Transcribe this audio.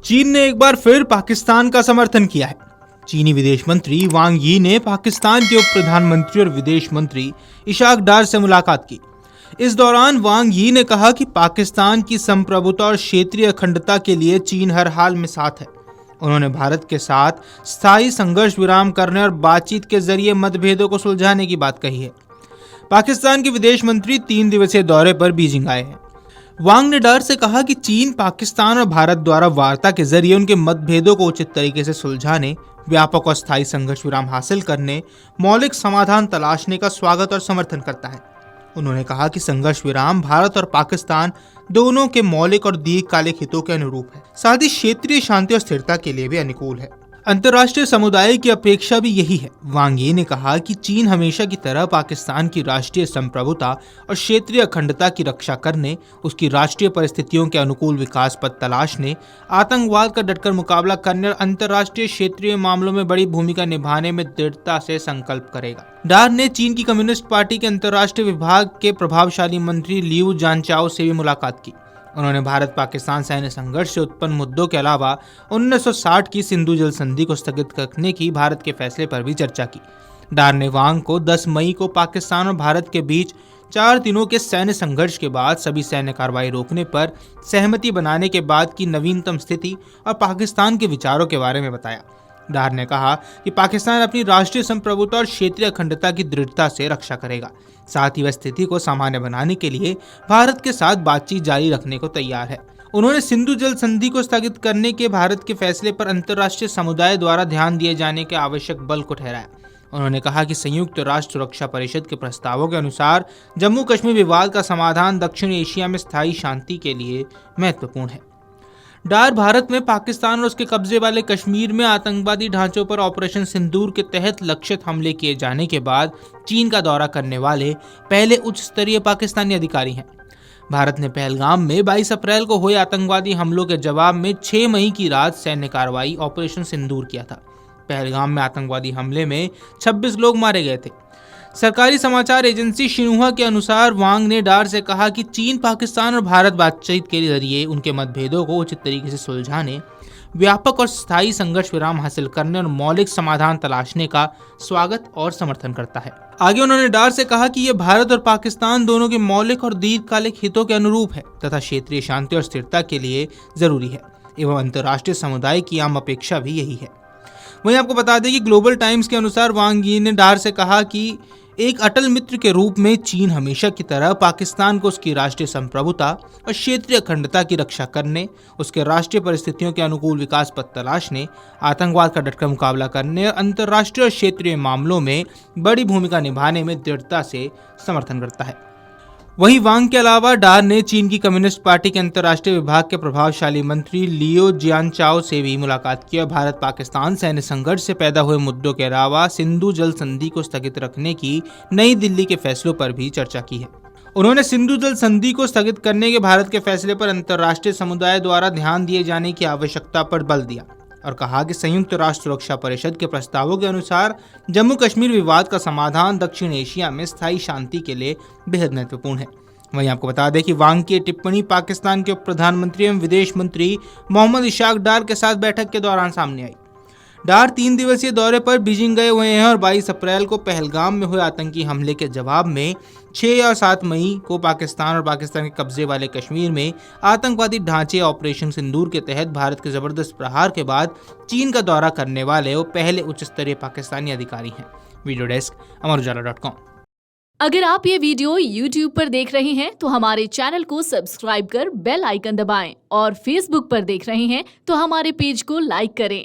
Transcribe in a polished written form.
चीन ने एक बार फिर पाकिस्तान का समर्थन किया है। चीनी विदेश मंत्री वांग यी ने पाकिस्तान के उप प्रधानमंत्री और विदेश मंत्री इशाक डार से मुलाकात की। इस दौरान वांग यी ने कहा कि पाकिस्तान की संप्रभुता और क्षेत्रीय अखंडता के लिए चीन हर हाल में साथ है। उन्होंने भारत के साथ स्थायी संघर्ष विराम करने और बातचीत के जरिए मतभेदों को सुलझाने की बात कही है। पाकिस्तान के विदेश मंत्री 3 दिवसीय दौरे पर बीजिंग आए हैं। वांग ने डार से कहा कि चीन, पाकिस्तान और भारत द्वारा वार्ता के जरिए उनके मतभेदों को उचित तरीके से सुलझाने, व्यापक और स्थायी संघर्ष विराम हासिल करने, मौलिक समाधान तलाशने का स्वागत और समर्थन करता है। उन्होंने कहा कि संघर्ष विराम भारत और पाकिस्तान दोनों के मौलिक और दीर्घकालिक हितों के अनुरूप है, साथ ही क्षेत्रीय शांति और स्थिरता के लिए भी अनुकूल है। अंतर्राष्ट्रीय समुदाय की अपेक्षा भी यही है। वांग यी ने कहा कि चीन हमेशा की तरह पाकिस्तान की राष्ट्रीय संप्रभुता और क्षेत्रीय अखंडता की रक्षा करने, उसकी राष्ट्रीय परिस्थितियों के अनुकूल विकास पथ तलाशने, आतंकवाद का डटकर मुकाबला करने और अंतर्राष्ट्रीय क्षेत्रीय मामलों में बड़ी भूमिका निभाने में दृढ़ता से संकल्प करेगा। डार ने चीन की कम्युनिस्ट पार्टी के अंतर्राष्ट्रीय विभाग के प्रभावशाली मंत्री लियू जानचाओ से भी मुलाकात की। उन्होंने भारत पाकिस्तान सैन्य संघर्ष से उत्पन्न मुद्दों के अलावा 1960 की सिंधु जल संधि को स्थगित रखने की भारत के फैसले पर भी चर्चा की। डार ने वांग को 10 मई को पाकिस्तान और भारत के बीच 4 दिनों के सैन्य संघर्ष के बाद सभी सैन्य कार्रवाई रोकने पर सहमति बनाने के बाद की नवीनतम स्थिति और पाकिस्तान के विचारों के बारे में बताया। डार ने कहा कि पाकिस्तान अपनी राष्ट्रीय संप्रभुता और क्षेत्रीय अखंडता की दृढ़ता से रक्षा करेगा, साथ ही वह स्थिति को सामान्य बनाने के लिए भारत के साथ बातचीत जारी रखने को तैयार है। उन्होंने सिंधु जल संधि को स्थगित करने के भारत के फैसले पर अंतर्राष्ट्रीय समुदाय द्वारा ध्यान दिए जाने के आवश्यक बल को ठहराया। उन्होंने कहा कि संयुक्त राष्ट्र सुरक्षा परिषद के प्रस्तावों के अनुसार जम्मू कश्मीर विवाद का समाधान दक्षिण एशिया में स्थायी शांति के लिए महत्वपूर्ण है। डार भारत में पाकिस्तान और उसके कब्जे वाले कश्मीर में आतंकवादी ढांचों पर ऑपरेशन सिंदूर के तहत लक्षित हमले किए जाने के बाद चीन का दौरा करने वाले पहले उच्च स्तरीय पाकिस्तानी अधिकारी हैं। भारत ने पहलगाम में 22 अप्रैल को हुए आतंकवादी हमलों के जवाब में 6 मई की रात सैन्य कार्रवाई ऑपरेशन सिंदूर किया था। पहलगाम में आतंकवादी हमले में 26 लोग मारे गए थे। सरकारी समाचार एजेंसी शिन्हुआ के अनुसार वांग ने डार से कहा कि चीन, पाकिस्तान और भारत बातचीत के जरिए उनके मतभेदों को उचित तरीके से सुलझाने, व्यापक और स्थायी संघर्ष विराम हासिल करने और मौलिक समाधान तलाशने का स्वागत और समर्थन करता है। आगे उन्होंने डार से कहा कि यह भारत और पाकिस्तान दोनों के मौलिक और दीर्घकालिक हितों के अनुरूप है तथा क्षेत्रीय शांति और स्थिरता के लिए जरूरी है एवं अंतर्राष्ट्रीय समुदाय की आम अपेक्षा भी यही है। वहीं आपको बता दें कि ग्लोबल टाइम्स के अनुसार वांग यी ने डार से कहा कि एक अटल मित्र के रूप में चीन हमेशा की तरह पाकिस्तान को उसकी राष्ट्रीय संप्रभुता और क्षेत्रीय अखंडता की रक्षा करने, उसके राष्ट्रीय परिस्थितियों के अनुकूल विकास पथ तलाशने, आतंकवाद का डटकर मुकाबला करने और अंतर्राष्ट्रीय और क्षेत्रीय मामलों में बड़ी भूमिका निभाने में दृढ़ता से समर्थन करता है। वहीं वांग के अलावा डार ने चीन की कम्युनिस्ट पार्टी के अंतर्राष्ट्रीय विभाग के प्रभावशाली मंत्री लियो जियानचाओ से भी मुलाकात की और भारत पाकिस्तान सैन्य संघर्ष से पैदा हुए मुद्दों के अलावा सिंधु जल संधि को स्थगित रखने की नई दिल्ली के फैसलों पर भी चर्चा की है। उन्होंने सिंधु जल संधि को स्थगित करने के भारत के फैसले पर अंतर्राष्ट्रीय समुदाय द्वारा ध्यान दिए जाने की आवश्यकता पर बल दिया और कहा कि संयुक्त राष्ट्र सुरक्षा परिषद के प्रस्तावों के अनुसार जम्मू कश्मीर विवाद का समाधान दक्षिण एशिया में स्थायी शांति के लिए बेहद महत्वपूर्ण है। वहीं आपको बता दें कि वांग की टिप्पणी पाकिस्तान के उप प्रधानमंत्री एवं विदेश मंत्री मोहम्मद इशाक डार के साथ बैठक के दौरान सामने आई। डार 3 दिवसीय दौरे पर बीजिंग गए हुए हैं और 22 अप्रैल को पहलगाम में हुए आतंकी हमले के जवाब में 6 और 7 मई को पाकिस्तान और पाकिस्तान के कब्जे वाले कश्मीर में आतंकवादी ढांचे ऑपरेशन सिंदूर के तहत भारत के जबरदस्त प्रहार के बाद चीन का दौरा करने वाले वो पहले उच्च स्तरीय पाकिस्तानी अधिकारी हैं। Video desk amarujala.com। अगर आप ये वीडियो YouTube पर देख रहे हैं तो हमारे चैनल को सब्सक्राइब कर बेल आइकन दबाएं और Facebook पर देख रहे हैं तो हमारे पेज को लाइक करें।